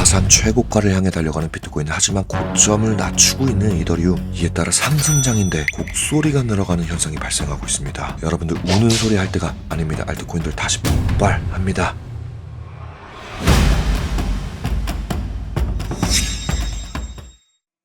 사상 최고가를 향해 달려가는 비트코인, 하지만 고점을 낮추고 있는 이더리움, 이에 따라 상승장인데 곡소리가 늘어가는 현상이 발생하고 있습니다. 여러분들 우는 소리 할 때가 아닙니다. 알트코인들 다시 폭발합니다.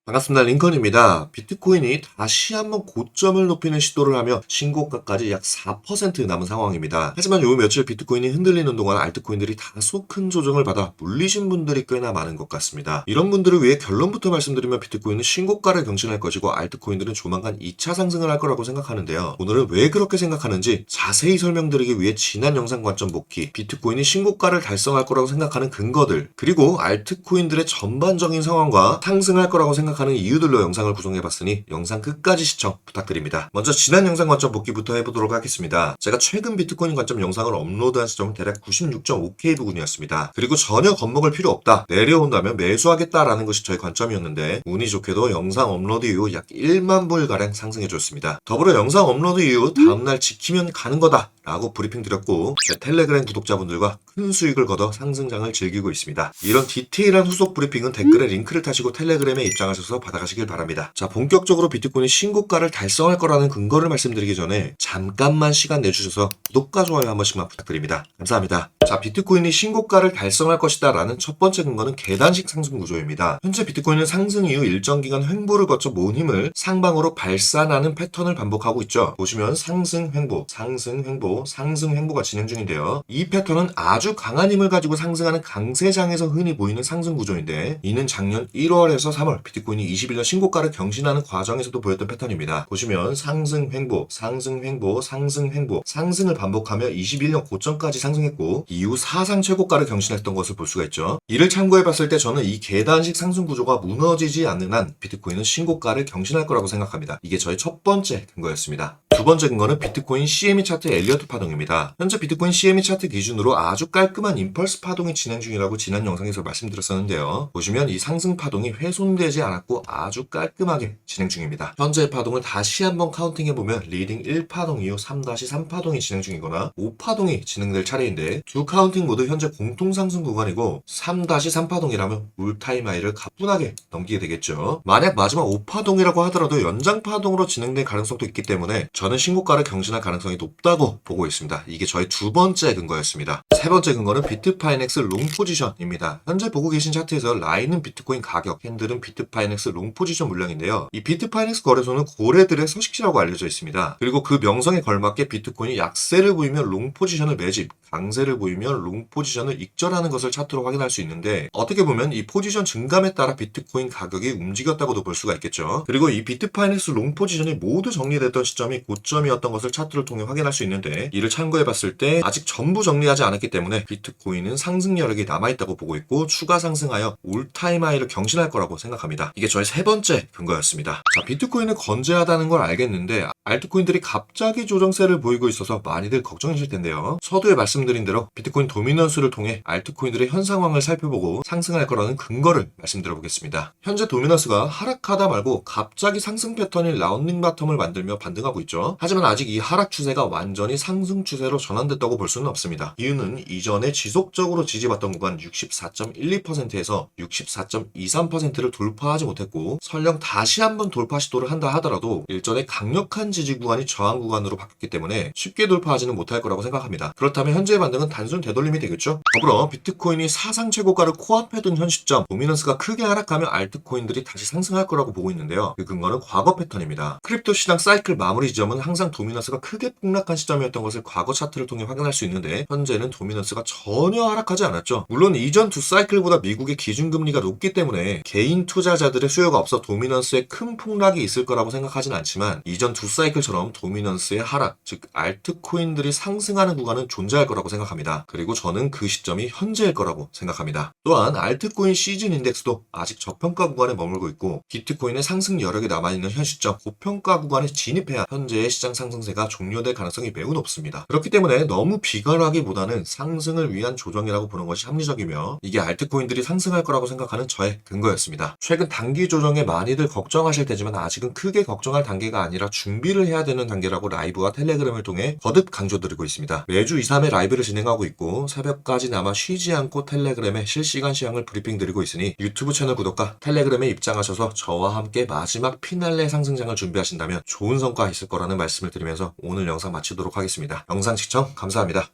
반갑습니다. 링컨입니다. 비트코인이 다시 한번 고점을 높이는 시도를 하며 신고가까지 약 4% 남은 상황입니다. 하지만 요 며칠 비트코인이 흔들리는 동안 알트코인들이 다소 큰 조정을 받아 물리신 분들이 꽤나 많은 것 같습니다. 이런 분들을 위해 결론부터 말씀드리면 비트코인은 신고가를 경신할 것이고 알트코인들은 조만간 2차 상승을 할 거라고 생각하는데요. 오늘은 왜 그렇게 생각하는지 자세히 설명드리기 위해 지난 영상 관점 복귀, 비트코인이 신고가를 달성할 거라고 생각하는 근거들, 그리고 알트코인들의 전반적인 상황과 상승할 거라고 생각하는 이유들로 영상을 구성해봤으니 영상 끝까지 시청 부탁드립니다. 먼저 지난 영상 관점 복귀부터 해보도록 하겠습니다. 제가 최근 비트코인 관점 영상을 업로드한 시점은 대략 96.5K 부근이었습니다. 그리고 전혀 겁먹을 필요 없다, 내려온다면 매수하겠다라는 것이 저의 관점이었는데, 운이 좋게도 영상 업로드 이후 약 1만 불가량 상승해줬습니다. 더불어 영상 업로드 이후 다음날 지키면 가는 거다 라고 브리핑 드렸고, 제 텔레그램 구독자분들과 큰 수익을 거둬 상승장을 즐기고 있습니다. 이런 디테일한 후속 브리핑은 댓글에 링크를 타시고 텔레그램에 입장하셔서 받아가시길 바랍니다. 자, 본격적으로 비트코인이 신고가를 달성할 거라는 근거를 말씀드리기 전에 잠깐만 시간 내주셔서 구독과 좋아요 한 번씩만 부탁드립니다. 감사합니다. 자, 비트코인이 신고가를 달성할 것이다 라는 첫 번째 근거는 계단식 상승 구조입니다. 현재 비트코인은 상승 이후 일정 기간 횡보를 거쳐 모은 힘을 상방으로 발산하는 패턴을 반복하고 있죠. 보시면 상승 횡보, 상승 횡보, 상승 횡보가 진행 중인데요. 이 패턴은 아주 강한 힘을 가지고 상승하는 강세장에서 흔히 보이는 상승 구조인데, 이는 작년 1월에서 3월 비트코인이 21년 신고가를 경신하는 과정에서도 보였던 패턴입니다. 보시면 상승 횡보, 상승 횡보, 상승 횡보, 상승을 반복하며 21년 고점까지 상승했고 이후 사상 최고가를 경신했던 것을 볼 수가 있죠. 이를 참고해봤을 때 저는 이 계단식 상승 구조가 무너지지 않는 한 비트코인은 신고가를 경신할 거라고 생각합니다. 이게 저의 첫 번째 근거였습니다. 두 번째 근거는 비트코인 CME 차트 엘리어트 파동입니다. 현재 비트코인 CME 차트 기준으로 아주 깔끔한 임펄스 파동이 진행 중이라고 지난 영상에서 말씀드렸었는데요. 보시면 이 상승 파동이 훼손되지 않았고 아주 깔끔하게 진행 중입니다. 현재의 파동을 다시 한번 카운팅해보면 리딩 1파동 이후 3-3파동이 진행 중이거나 5파동이 진행될 차례인데, 두 카운팅 모두 현재 공통 상승 구간이고 3-3파동이라면 올타임 하이를 가뿐하게 넘기게 되겠죠. 만약 마지막 5파동이라고 하더라도 연장파동으로 진행될 가능성도 있기 때문에 저는 신고가를 경신할 가능성이 높다고 보고 있습니다. 이게 저의 두 번째 근거였습니다. 세 번째 근거는 비트파이넥스 롱 포지션입니다. 현재 보고 계신 차트에서 라인은 비트코인 가격, 캔들은 비트파이넥스 롱 포지션 물량인데요. 이 비트파이넥스 거래소는 고래들의 서식지라고 알려져 있습니다. 그리고 그 명성에 걸맞게 비트코인이 약세를 보이면 롱 포지션을 매집, 강세를 보이면 롱 포지션을 익절하는 것을 차트로 확인할 수 있는데, 어떻게 보면 이 포지션 증감에 따라 비트코인 가격이 움직였다고도 볼 수가 있겠죠. 그리고 이 비트파이넥스 롱 포지션이 모두 정리됐던 시점이 고점이었던 것을 차트를 통해 확인할 수 있는데, 이를 참고해봤을 때 아직 전부 정리하지 않았기 때문에 비트코인은 상승 여력이 남아있다고 보고 있고 추가 상승하여 올타임 하이를 경신할 거라고 생각합니다. 이게 저의 세 번째 근거였습니다. 자, 비트코인은 건재하다는 걸 알겠는데 알트코인들이 갑자기 조정세를 보이고 있어서 많이들 걱정이실 텐데요. 서두에 말씀드린 대로 비트코인 도미넌스를 통해 알트코인들의 현 상황을 살펴보고 상승할 거라는 근거를 말씀드려 보겠습니다. 현재 도미넌스가 하락하다 말고 갑자기 상승 패턴인 라운딩 바텀을 만들며 반등하고 있죠. 하지만 아직 이 하락 추세가 완전히 상승 추세로 전환됐다고 볼 수는 없습니다. 이유는 이전에 지속적으로 지지받던 구간 64.12%에서 64.23%를 돌파하지 못했고, 설령 다시 한번 돌파 시도를 한다 하더라도 일전에 강력한 지지 구간이 저항 구간으로 바뀌었기 때문에 쉽게 돌파하지는 못할 거라고 생각합니다. 그렇다면 현재의 반등은 단순 되돌림이 되겠죠. 더불어 비트코인이 사상 최고가를 코앞에 둔 현 시점, 도미넌스가 크게 하락하면 알트코인들이 다시 상승할 거라고 보고 있는데요. 그 근거는 과거 패턴입니다. 크립토 시장 사이클 마무리 지점은 항상 도미넌스가 크게 폭락한 시점이었던 것을 과거 차트를 통해 확인할 수 있는데, 현재는 도미넌스가 전혀 하락하지 않았죠. 물론 이전 두 사이클보다 미국의 기준금리가 높기 때문에 개인 투자자들의 수요가 없어 도미넌스에 큰 폭락이 있을 거라고 생각하진 않지만, 이전 두 사이클처럼 도미넌스의 하락, 즉 알트코인들이 상승하는 구간은 존재할 거라고 생각합니다. 그리고 저는 그 시점이 현재일 거라고 생각합니다. 또한 알트코인 시즌 인덱스도 아직 저평가 구간에 머물고 있고 비트코인의 상승 여력이 남아있는 현 시점 고평가 구간에 진입해야 현재의 시장 상승세가 종료될 가능성이 매우 높습니다. 그렇기 때문에 너무 비관하기보다는 상승을 위한 조정이라고 보는 것이 합리적이며, 이게 알트코인들이 상승할 거라고 생각하는 저의 근거였습니다. 최근 당일 단기 조정에 많이들 걱정하실 테지만 아직은 크게 걱정할 단계가 아니라 준비를 해야 되는 단계라고 라이브와 텔레그램을 통해 거듭 강조드리고 있습니다. 매주 2, 3회 라이브를 진행하고 있고 새벽까지나마 쉬지 않고 텔레그램에 실시간 시황을 브리핑 드리고 있으니 유튜브 채널 구독과 텔레그램에 입장하셔서 저와 함께 마지막 피날레 상승장을 준비하신다면 좋은 성과 있을 거라는 말씀을 드리면서 오늘 영상 마치도록 하겠습니다. 영상 시청 감사합니다.